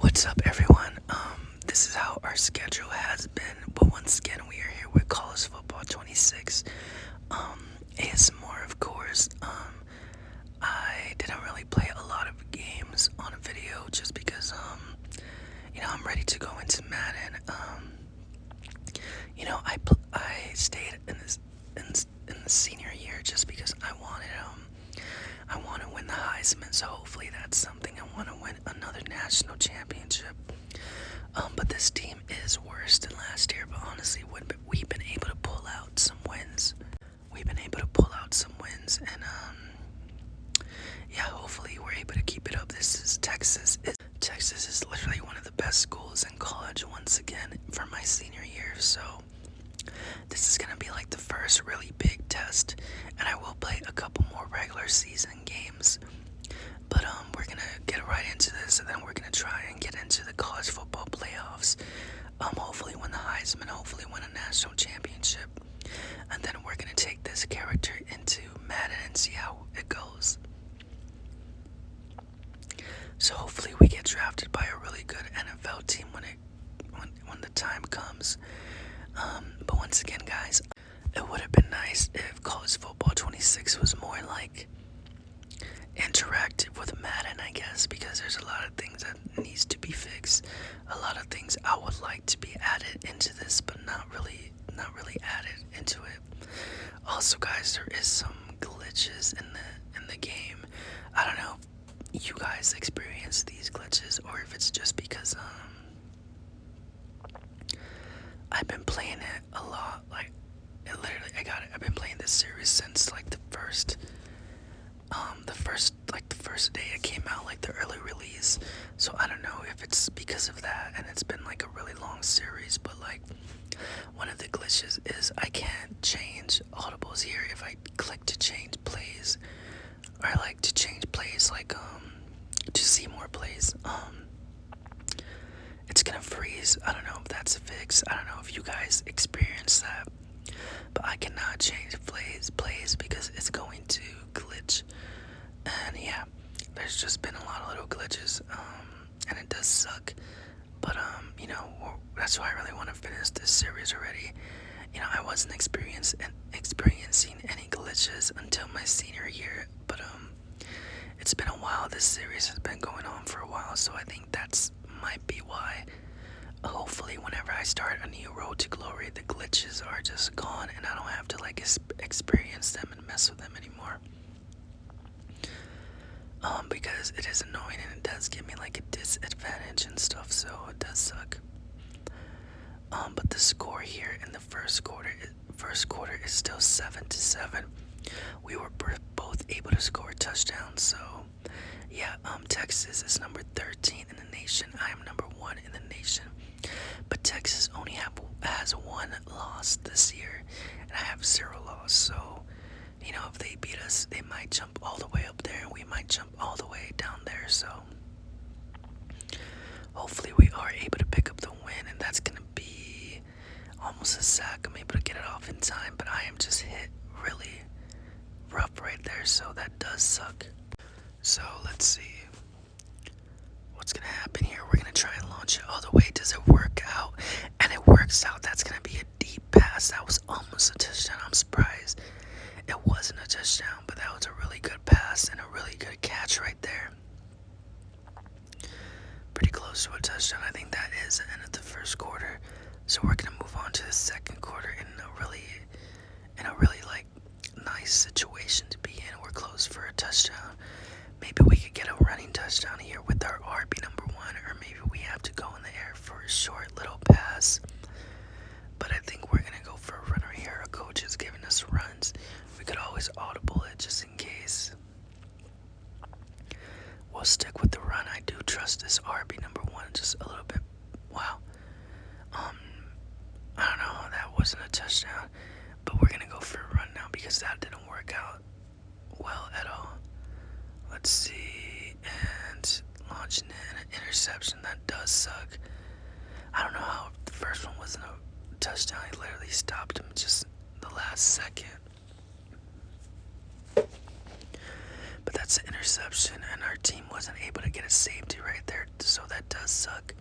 What's up, everyone? This is how our schedule has been, but once again, we are here with College Football 26. ASMR, of course. I didn't really play a lot of games on video just because, I'm ready to go into Madden. I stayed in the senior year just because I want to win the Heisman, so hopefully that's something. I want to win another national championship. But this team is worse than last year, but honestly, we've been able to pull out some wins. And yeah, hopefully we're able to keep it up. This is Texas. Texas is literally one of the best schools in college once again for my senior year, so this is gonna be like the first really big test, and I will play a couple more regular season games. But we're gonna get right into this, and then we're gonna try and get into the college football playoffs. Hopefully win the Heisman, hopefully win a national championship, and then we're gonna take this character into Madden and see how it goes. So hopefully we get drafted by a really good NFL team when the time comes. But once again, guys, it would have been nice if College Football 26 was more like interactive with Madden, I guess, because there's a lot of things that needs to be fixed, a lot of things I would like to be added into this, but not really added into it. Also, guys, there is some glitches in the game. I don't know if you guys experience these glitches or if it's just because I've been playing it a lot. Like, I've been playing this series since like the first day it came out, like the early release. So I don't know if it's because of that, and it's been like a really long series. But like, one of the glitches is I can't change audibles here if I click to change plays, or like to change plays, like to see more plays. It's gonna freeze. I don't know if that's a fix. I don't know if you guys experience that, but I cannot change plays because it's going to glitch. And yeah, there's just been a lot of little glitches, and it does suck. But that's why I really want to finish this series already. I wasn't experiencing any glitches until my senior year, but it's been a while. This series has been going on for a while, so I think that's might be why. Hopefully, whenever I start a new road to glory, the glitches are just gone, and I don't have to like experience them and mess with them anymore. Because it is annoying and it does give me like a disadvantage and stuff, so it does suck. But the score here in the first quarter is still 7-7. We were both able to score touchdowns, so yeah. Texas is number 13 in the nation. I am number 1 in the nation. But Texas only has 1 loss this year, and I have 0 loss. So if they beat us, they might jump all the way up there, and we might jump all the way down there. So hopefully we are able to pick up the win, and that's gonna be almost a sack. I'm able to get it off in time, but I am just hit really rough right there, so that does suck. So let's see what's gonna happen here. We're gonna try and launch it all the way. Does it work out? And it works out. That's gonna be a deep pass. That was almost a touchdown. I'm surprised it wasn't a touchdown, but that was a really good pass and a really good catch right there. Pretty close to a touchdown. I think that is the end of the first quarter. So we're gonna move on to the second quarter in a really like nice situation to be in. We're close for a touchdown. Maybe we could get a running touchdown here with our RB number 1, or maybe we have to go in the air for a short little pass. But I think we're gonna go for a runner here. Our coach is giving us runs. We could always audible it just in case. We'll stick with the run. I do trust this RB number 1 just a little bit. Wow. I don't know. That wasn't a touchdown, but we're gonna go for a run now because that didn't work out well at all. Let's see, and launching in an interception. That does suck. I don't know how the first one wasn't a touchdown. He literally stopped him just the last second. but that's an interception, and our team wasn't able to get a safety right there, so that does suck.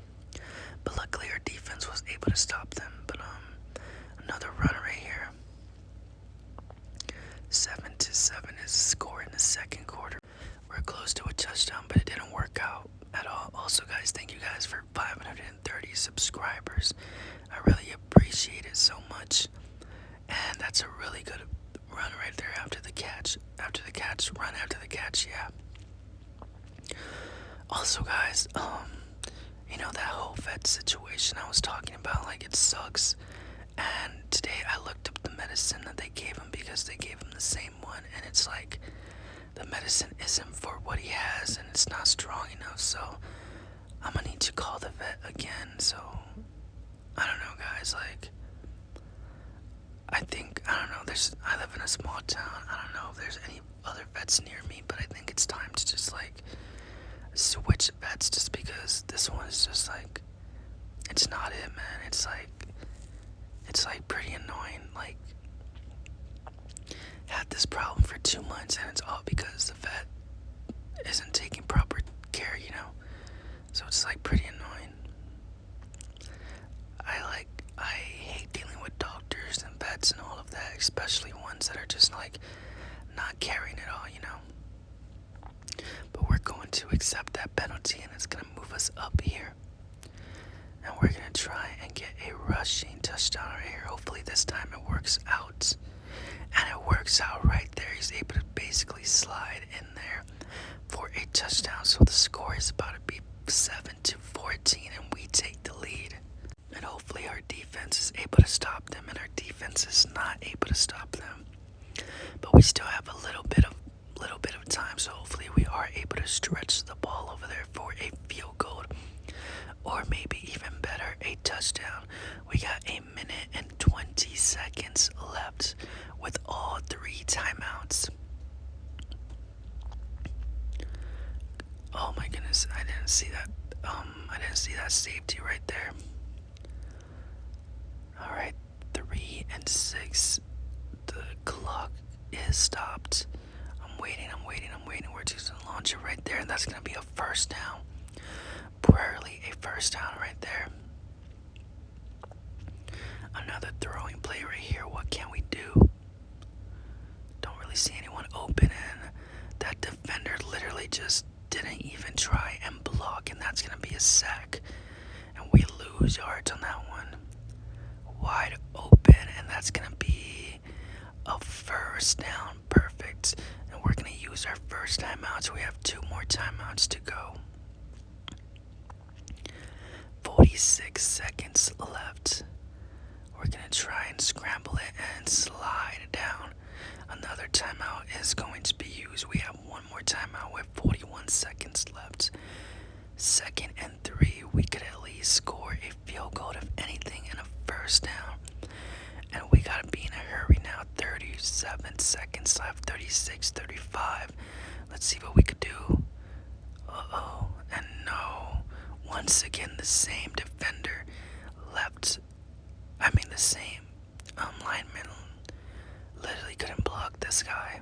But luckily, our defense was able to stop them. But another run right here. 7-7 is the score in the second quarter. We're close to a touchdown, but it didn't work out at all. Also, guys, thank you guys for 530 subscribers. I really appreciate it so much. And that's a really good run right there after the catch. Run after the catch, yeah. Also, guys, you know that whole vet situation I was talking about, like, it sucks. And today I looked up the medicine that they gave him because they gave him the same one, and it's like the medicine isn't for what he has and it's not strong enough, so I'm gonna need to call the vet again. So I don't know, guys, like I don't know, I live in a small town. I don't know if there's any other vets near me, but I think it's time to just like switch vets, just because this one is just like, it's not it, man. It's like pretty annoying. Like, had this problem for 2 months, and it's all because the vet isn't taking proper care, you know? So it's like pretty annoying. I hate dealing with doctors and vets and all of that, especially ones that are just like not caring at all, you know? But we're going to accept that penalty, and it's gonna move us up here. And we're gonna try and get a rushing touchdown right here. Hopefully this time it works out. And it works out right there. He's able to basically slide in there for a touchdown. So the score is about to be 7-14, and we take the lead. And hopefully our defense is able to stop them, and our defense is not able to stop them. But we still have a little bit of time, so hopefully we are able to stretch the ball over there for a field goal, or maybe even better, a touchdown. We got 1 minute and 20 seconds left with all 3 timeouts. Oh my goodness, I didn't see that. I didn't see that safety right there. All right, 3 and 6. The clock is stopped. I'm waiting. We're just gonna launch it right there, and that's gonna be a first down. Barely a first down right there. Another throwing play right here. What can we do? Don't really see anyone open, and that defender literally just didn't even try and block, and that's gonna be a sack, and we lose yards on that one. Wide open, and that's gonna be a first down. Perfect. And we're gonna use our first timeout, so we have 2 more timeouts to go. 46 seconds left. We're gonna try and scramble it and slide down. Another timeout is going to be used. We have 1 more timeout with 41 seconds left. 2nd and 3. We could at least score a field goal, if anything, and a first down. And we gotta be in a hurry now. 37 seconds left. 36, 35. Let's see what we could do. And no. Once again, the same defender left. The same lineman literally couldn't block this guy.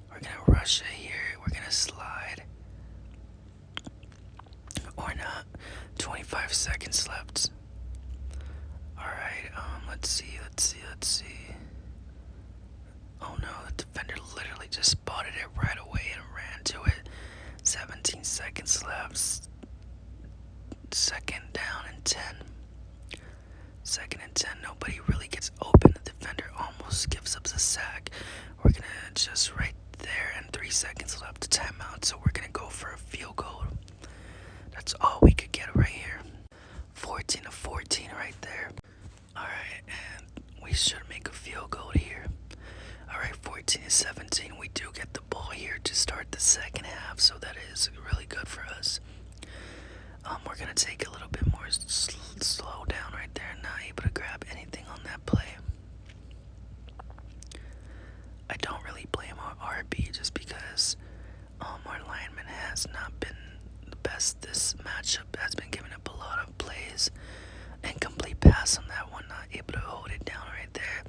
We're gonna rush it here. We're gonna slide. Or not. 25 seconds left. Alright, let's see. Oh no, the defender literally just spotted it right away and ran to it. 17 seconds left. 2nd down and 10. 2nd and 10. Nobody really gets open. The defender almost gives up the sack. We're gonna just right there, and 3 seconds left to timeout, so we're gonna go for a field goal. That's all we could get right here. 14-14 right there. Alright, and we should make a field goal here. Alright, 14-17. We do get the ball here to start the second half, so that is really good for us. We're gonna take a little bit more slow down right there. Not able to grab anything on that play. I don't really blame our RB, just because our lineman has not been the best. This matchup has been giving up a lot of plays. Incomplete pass on that one, not able to hold it down right there.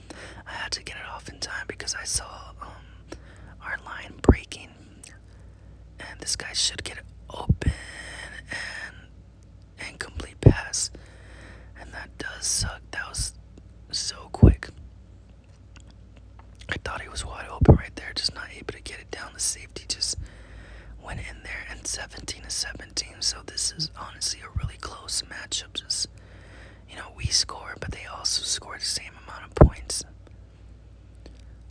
I had to get it off in time because I saw our line breaking. this guy should get open and incomplete pass. And that does suck. That was so quick. I thought he was wide open right there, just not able to get it down. The safety just went in there, and 17-17. So this is honestly a really close matchup. Just, we score, but they also scored the same amount of points.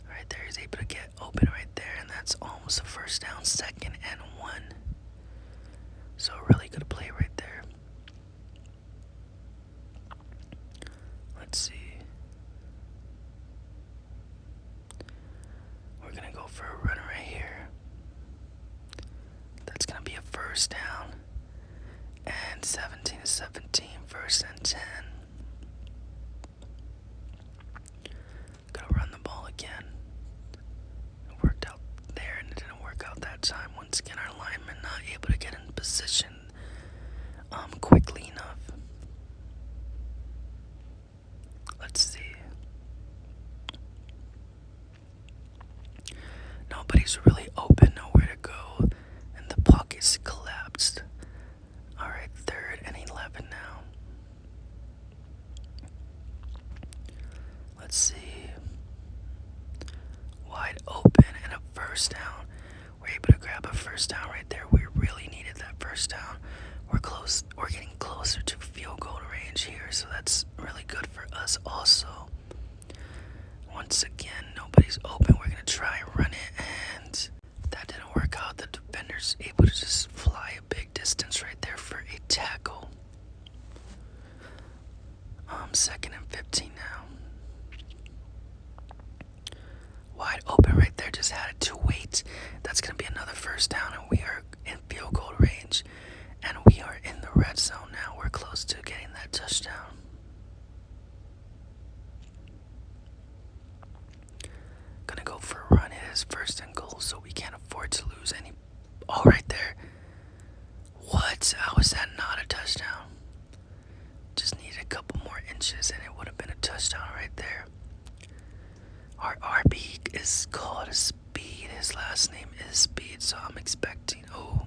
Right there, he's able to get open right there, and that's almost a first down, 2nd and 1. So a really good play right there. Let's see. We're gonna go for a run right here. That's gonna be a first down. And 17-17, 1st and 10. Gonna run the ball again. It worked out there and it didn't work out that time. Once again, our linemen not able to get in position quickly enough. Let's see. Nobody's really open, nowhere to go, and the pocket's collapsed. Alright, 3rd and 11 now. Let's see. Wide open and a first down. We're able to grab a first down right there. We really needed that first down. We're getting closer to field goal range here, so that's really good for us also. Once again, nobody's open. We're gonna try and run it, and that didn't work out. The defender's able to just fly a big distance right there for a tackle. 2nd and 15 now. Wide open right there, just had it to wait. That's gonna be another first down, and we are in field goal range, and we are in the red zone now. We're close to getting that touchdown. Gonna go for a run. It is 1st and goal, so we can't afford to lose any. Oh, right there. What? How is that not a touchdown? Just needed a couple more inches and it would have been a touchdown right there. Our RB is called Speed. His last name is Speed, so I'm expecting. Oh,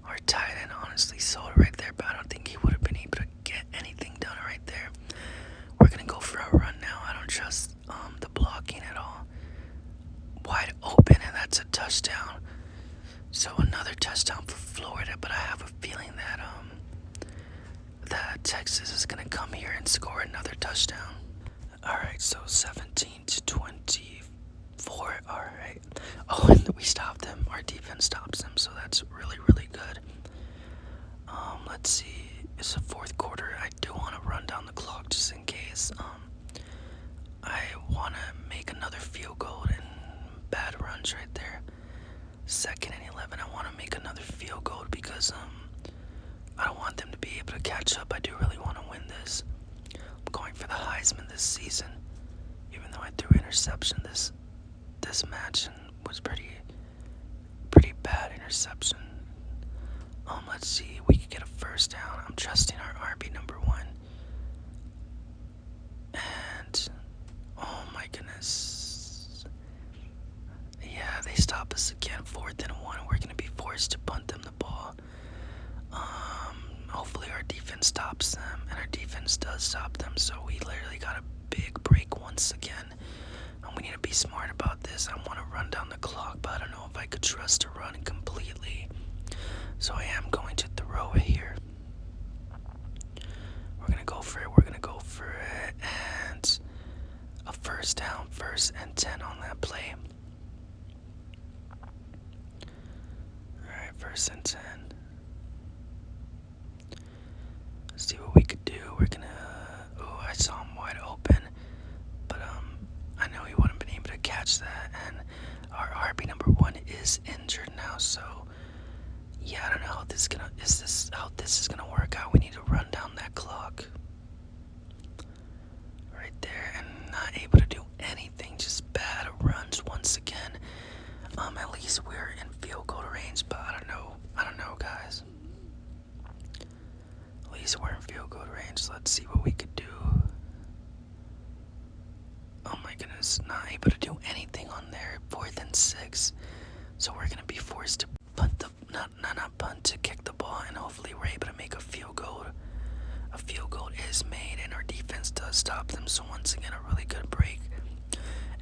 our tight end honestly saw it right there, but I don't think he would have been able to get anything done right there. We're gonna go for a run now. I don't trust the blocking at all. Wide open, and that's a touchdown. So another touchdown for Florida, but I have a feeling that Texas is gonna come here and score another touchdown. Alright, so 17-24. Alright. Oh, and we stopped them. Our defense stops them, so that's really, really good. Let's see. It's the 4th quarter. I do want to run down the clock just in case. I want to make another field goal, and bad runs right there. 2nd and 11. I want to make another field goal because I don't want them to be able to catch up. I do really want to win this. I'm going for the Heisman this season, even though I threw interception this match and was pretty bad interception. Let's see, we could get a first down. I'm trusting our RB number 1. And oh my goodness. Yeah, they stop us again. 4th and 1. We're gonna be forced to punt them the ball. Hopefully our defense stops them, and our defense does stop them, so we literally got a big break once again. We need to be smart about this. I want to run down the clock, but I don't know if I could trust to run completely. So I am going to throw it here. We're going to go for it. And a first down, 1st and 10 on that play. Alright, 1st and 10. Let's see what we could do. We're going to... Oh, I saw him wide open. But I know he wouldn't have been able to catch that. And our RB number 1 is injured now, so... Yeah, I don't know how this is gonna work out. We need to run down that clock. Right there, and not able to do anything, just bad runs once again. At least we're in field goal range, but I don't know, guys. At least we're in field goal range. Let's see what we could do. Oh my goodness, not able to do anything on there. 4th and 6. So we're gonna be forced to punt the not punt, to kick the ball, and hopefully we're able to make a field goal. A field goal is made, and our defense does stop them. So once again, a really good break.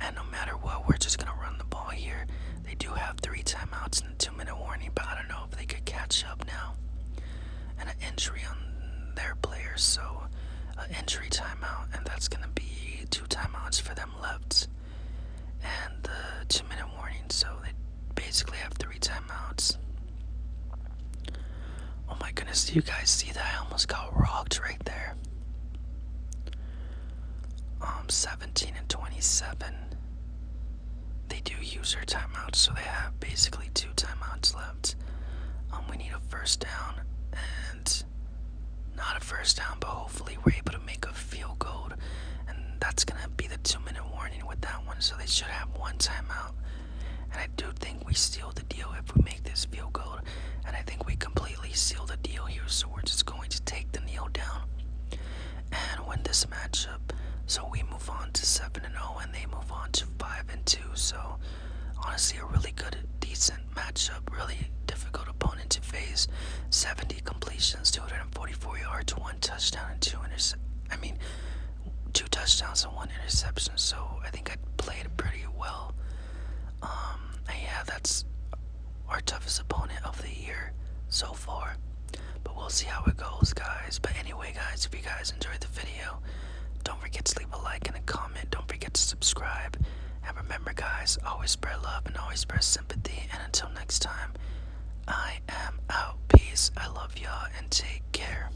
And no matter what, we're just gonna run the ball here. They do have 3 timeouts and a 2-minute warning, but I don't know if they could catch up now. And an injury on their players, so an injury timeout, and that's gonna be 2 timeouts for them left, and the 2-minute warning. So they basically have 3 timeouts. Oh my goodness, do you guys see that? I almost got rocked right there. 17 and 27. They do use their timeouts, so they have basically 2 timeouts left. We need a first down, and not a first down, but hopefully we're able to make a field goal, and that's gonna be the 2-minute warning with that one. So they should have 1 timeout, and I do think we seal the deal if we make this field goal, and I think we completely seal the deal here. So we're just going to take the kneel down and win this matchup. So we move on to 7-0, and they move on to 5-2. So honestly, a really good, decent matchup. Really difficult opponent to face. 70 completions, 244 yards, 1 touchdown, and 2 touchdowns and 1 interception. So I think I played pretty well. Yeah, that's our toughest opponent of the year so far. But we'll see how it goes, guys. But anyway, guys, if you guys enjoyed the video, don't forget to leave a like and a comment. Don't forget to subscribe. And remember, guys, always spread love and always spread sympathy. And until next time, I am out. Peace. I love y'all and take care.